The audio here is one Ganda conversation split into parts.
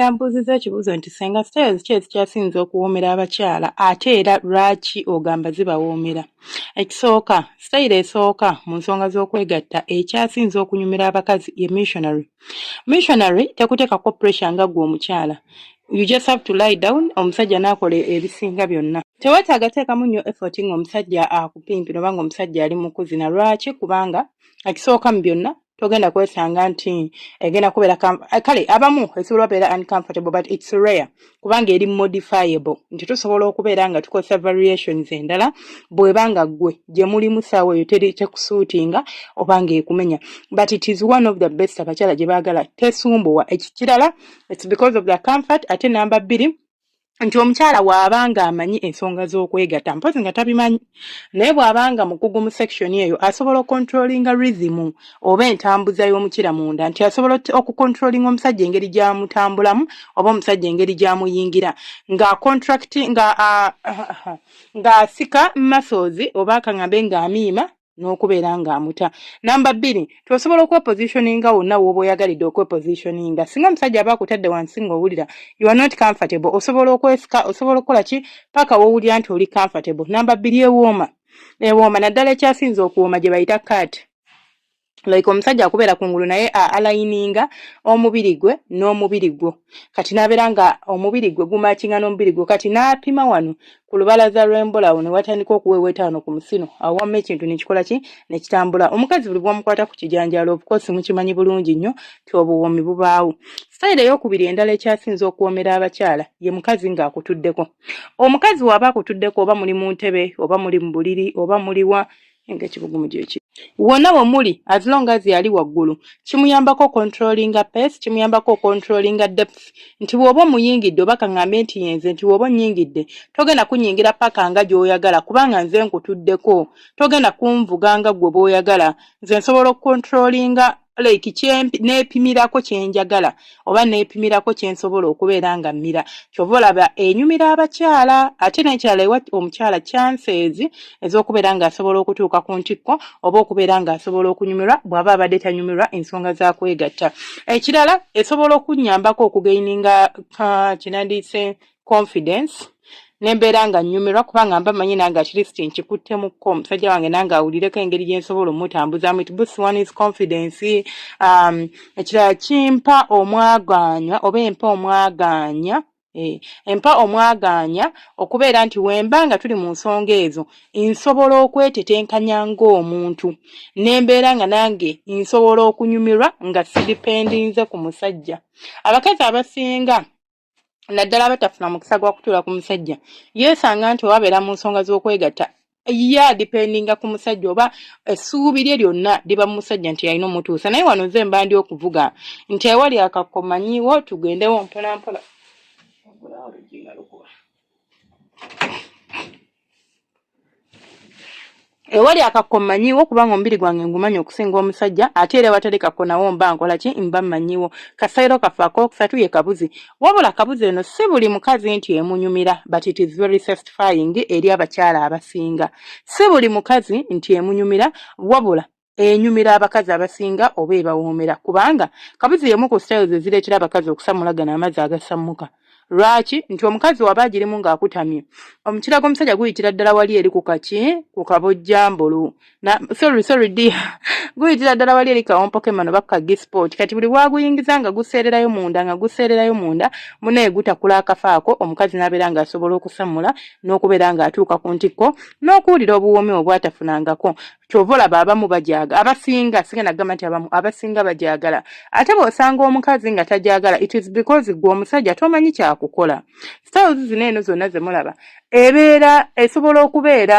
mbeera mbuuziza ekibuuzo nti senga styles ki ezikyasinze okuwoomera abakyala ate era lwaki ogamba zibawoomera? Ekisooka, style esooka mu nsonga z'okwegatta ekyasinze okunyumira abakazi ye missionary. Missionary tekuteekako pressure nga ggwe omukyala. You just have to lie down, omusajja n'akola ebisinga byonna. Teweetaaga teekamu nnyo effort ng'omusajja akupimpira oba ng'omusajja ali mu kuzina. Lwaki? Kubanga ekisooka mu byonna togenda kwesanga nti egenda kubeera kale abamu esobola okubeera uncomfortable but it's rare kubanga eri modifiable nti tusobola okubeera nga tukozesa variations endala bw'ebanga ggwe gye mulimu ssaawa eyo tekusuutinga oba ng'ekumenya but it is one of the best abakyala gye baagala tesumbuwa ekikirala it's because of the comfort ate namba 2 nti omukyala bw'abanga amanyi ensonga z'okwegatta mpozi nga tabimanyi naye bw'abanga mukugu mu section eyo asobola okontrolinga rhythm oba entambuza y'omukira munda nti asobola okukontrolinga omusajja engeri gy'amutambulamu oba omusajja engeri gy'amuyingira ng'asika muscles oba akaŋŋambe ng'amiima n'okubeera ng'amuta. Namba 2 tosobola okwepositioninga wonna w'oba oyagalidde okwepositioninga singa omusajja aba akutadde wansi ng'owulira you are not comfortable osobola okwesika osobola okukola ki paka w'owulira nti oli comfortable. Namba 2 ewooma naddala ekyasinze okuwooma gye bayita cut like omusajja akubeera kungulu naye alayininga omubiri gwe n'omubiri gwo kati n'abeera nga omubiri gwe gumakinga n'omubiri gwo kati n'apima wano ku lubalaza lw'embola awo ne watandika okuweeweeta wano ku musino awo wamma ekintu nekikola ki nekitambula. Omukazi buli bw'omukwata ku kijanjaalo of course mukimanyi bulungi nnyo ti obuwoomi bubaawo. Sitayiri ey'okubiri endala ekyasinze okuwoomera abakyala ye mukazi ng'akutuddeko. Omukazi w'aba akutuddeko oba muli mu ntebe oba muli mu buliri oba muliwa ng'ekibugumu gyeki wonna we muli as long as yali waggulu kimuyambako controllinga pace kimuyambako controllinga depth nti bw'oba omuyingidde oba kaŋŋambe nti yenze nti bw'oba onnyingidde togenda kunyingira paka nga gy'oyagala kubanga nze nkutuddeko togenda kunvuga nga ggwe bw'oyagala nze nsobola okucontrollinga like neepimirako kyenjagala oba neepimirako kyensobola okubeera nga mmira kyova olaba enyumira abakyala ate n'ekirala ewa omukyala chances ez'okubeera ng'asobola okutuuka ku ntikko oba okubeera ng'asobola okunyumirwa bw'aba abadde tanyumirwa ensonga za kwegatta. Ekirala esobola okunnyambako okugaininga kinandiyise confidence nembeera nga nnyumirwa kubanga mba manyi nange at least nkikuttemukko omusajja wange nange awulireko engeri gye nsobola omutambuzaamu it boosts one's confidence. Ekirala kimpa omwagaanya oba empa omwagaanya okubeera nti wemba nga tuli mu nsonga ezo nsobola okwetetenkanya ng'omuntu nembeera nga nange nsobola okunyumirwa nga sidipendinze ku musajja. Abakazi abasinga naddala abatafuna mukisa gwa kutuula ku musajja yeesanga nti owabeera mu nsonga z'okwegatta ye dependinga ku musajja oba essuubi lye lyonna liba mu musajja nti yalina omutuusa naye wano nze mba ndi okuvuga nti ewali akakomanyiwo tugendewo mpolampola ewali akakomanyiwo kubanga omubiri gwange ngumanyi okusinga omusajja ate era watali kakonawo mba nkola ki mba mmanyiwo. Kasayiro kaffe akokusatu ye kabuzi wabula kabuzi eno si buli mukazi nti emunyumira but it is very satisfying eri abakyala abasinga. Si buli mukazi nti emunyumira wabula enyumira abakazi abasinga oba ebawoomera kubanga kabuzi yemu ku styles ezireetera abakazi okusamulagana amazzi agasammuka. Lwaki nti omukazi waba agirimu ng'akutamye omukira gw'omusajja guyitira ddala wali eri ku kabojjambulu sorry dear guyitira ddala wali eri kawompoke mano bakagisport kati buli bwaguyingiza nga guseererayo munda munaye gutakula akafaako omukazi n'abeera ng'asobola okusamula n'okubeera ng'atuuka ku ntikko n'okuwulira obuwoomi obwatafunangako. Kyova olaba abamu bajagala abasinga sigenda kugamba nti abamu abasinga bajagala ate bw'osanga omukazi nga tajagala it is because gwe omusajja tomanyi kyakukola. Styles zino eno zonna ze mulaba ebeera esobola okubeera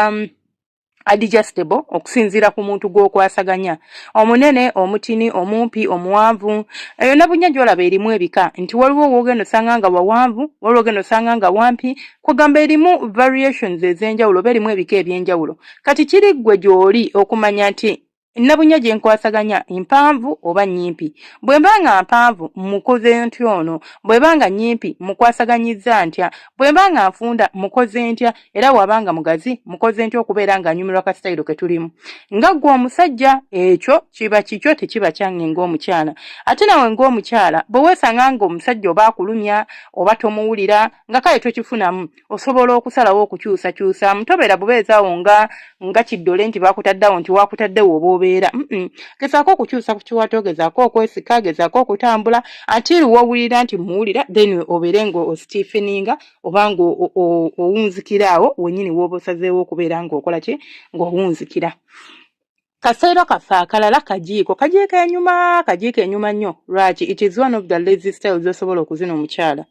adjustable okusinziira ku muntu gw'okwasaganya omunene omutini omumpi omuwanvu eyo nabunya gy'olaba erimu ebika nti waliwo woogenda osanga nga wawanvu waliwo ogenda osanga nga wampi kugamba erimu variations ez'enjawulo oba erimu ebika eby'enjawulo kati kiri ggwe gy'oli okumanya nti nabunya gye nkwasaganya mpanvu oba nnyimpi. Bwe mba nga mpanvu mukoze ntya ono, bwe ba nga nnyimpi mukwasaganyizza ntya, bwe mba nga nfunda mukoze ntya, era bw'aba nga mugazi mukoze ntya okubeera ng'anyumirwa ka sitayiro ke tulimu. Nga ggwe omusajja ekyo kiba kikyo tekiba kyange ng'omukyala. Ate nawe ng'omukyala bwe weesanga ng'omusajja oba akulumya oba tomuwulira nga kale tokifunamu, osobola okusalawo okukyusakyusa, mutobeera bubeezaawo nga kiddole nti baakutaddawo nti waakutaddewo oba obeera. Gezaako okukyusa ku kiwato, gezaako okwesika, gezaako okutambula until w'owulira nti muwulira, then obeere ng'ositiifeninga oba ng'owunzikiraawo wennyini w'oba osazeewo okubeera ng'okola ki, ng'owunzikira. Kaseera kaffe akalala kagiiko enyuma nnyo. Lwaki? It is one of the lazy styles osobola okuzina omukyala.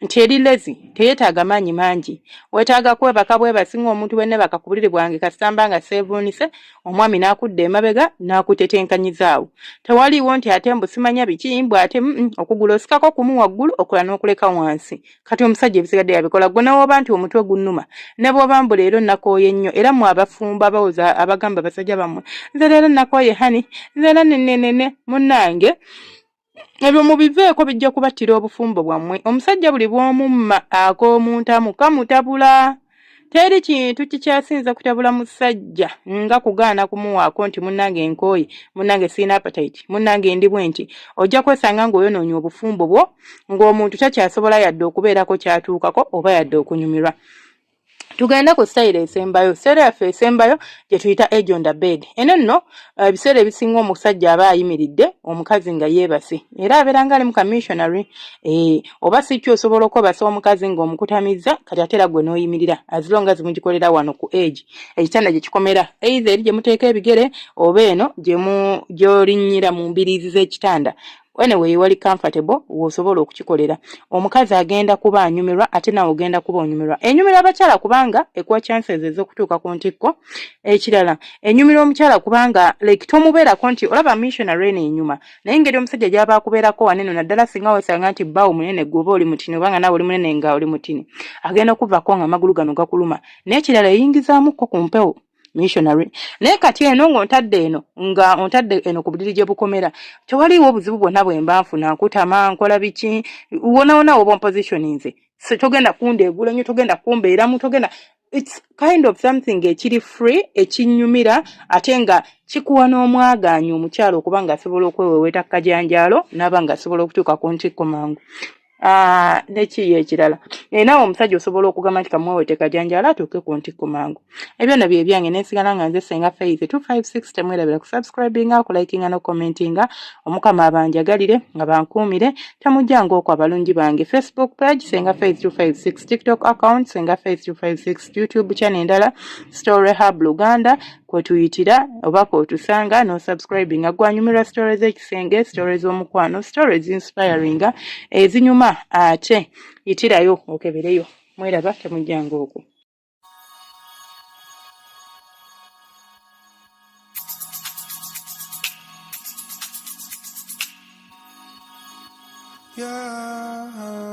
Nti eri lazy teyeetaaga maanyi mangi, weetaaga kwebaka bwebasinga omuntu bwenne bakakubulire bwange kasitamba nga seevuunise, omwami n'akudda emabega n'akutetenkanyizaawo. Tewaliiwo nti ate mbu simanya biki mbw ate okugula osikako kumu waggulu okola n'okuleka wansi. Kati omusajja ebisigadde yabikola. Gwe n'oba nti omutwe gunnuma, ne bw'oba mbu leero nakooye nnyo, era mmwe abafumba bawuza abagamba basajja bammwe, nze leero nakooye hani, nze era nenenene munnange. Ebyo mubiveeko bijja kubattira obufumbo bwammwe. Omusajja buli bw'omumma ak'omuntamu kamutabula. Teri kintu kikyasinza kutabula musajja nga kugaana kumuwaako nti munnange nkooye, munnange sirina appetite, munnange ndi bwenti. Ojja kwesanga ng'oyonoonya obufumbo bwo, ng'omuntu takyasobola yadde okubeerako kyatuukako oba yadde okunyumirwa. Tugenda ku style esembayo. Style yaffe esembayo gye tuyita edge on the bed. Eno nno ebiseera ebisinga omusajja aba ayimiridde, omukazi nga yeebase. Era abeera nga ali mu commissionary. Oba si kyo osobola okwebasa omukazi ng'omukutamizza, kati ate era gwe n'oyimirira. As long as mugikolera wano ku edge. Ekitanda gye kikomera. Either eri gye muteeka ebigere oba eno gy'olinnyira mu mbiriizi z'ekitanda. Anyway, wali comfortable w'osobola okukikolera. Omukazi agenda kuba anyumirwa ate nawe ogenda kuba onyumirwa. Enyumira abakyala kubanga ekuwa chances ez'okutuuka ku ntikko. Ekirala enyumira omukyala kubanga like tomubeerako nti olaba missionary eno enyuma, naye engeri omusajja gy'aba akubeerako waneno naddala singa weesanga nti bbawo munene gw'oba oli mutini oba nga nawe oli munene nga oli mutini, agenda kuvaako nga amagulu gano gakuluma. N'ekirala eyingizaamukko ku mpewo missionary. Naye kati eno ng'ontadde eno nga ontadde eno ku buliri gye bukomera, tewaliiwo obuzibu bwonna bwe mba nfuna nkutama nkola biki wona oba positioninze. So togenda kundeegula nnyo, togenda kumbeeramu, togenda. It's kind of something ekiri free, ekinyumira ate nga kikuwa n'omwagaanyi omukyalo okuba nga asobola okweweweeta kajanjaalo n'aba nga asobola okutuuka ku ntikko mangu. Neki ekirala naawe omusajja osobola okugamba nti kamwewete kajanjaalo atuuke ku ntikko mangu. Ebyo nno bye byange nesigala nga nze Ssenga Faith 256 temwerabira ku subscribinga, ku likinga no commentinga. Omukama abanjagalire nga bankuumire, tamujjanga okwo abalungi bange. Facebook page Ssenga Faith 256, TikTok account Ssenga Faith 256, YouTube channel endala Story Hub Luganda kwe tuyitira oba kwetusanga no subscribinga. Gwanyumirwa stories z'ekisenge, stories z'omukwano, stories inspiringa ezinyuma ate yitirayo okebereyo. Mweraba temujjanga okwo. Yeah.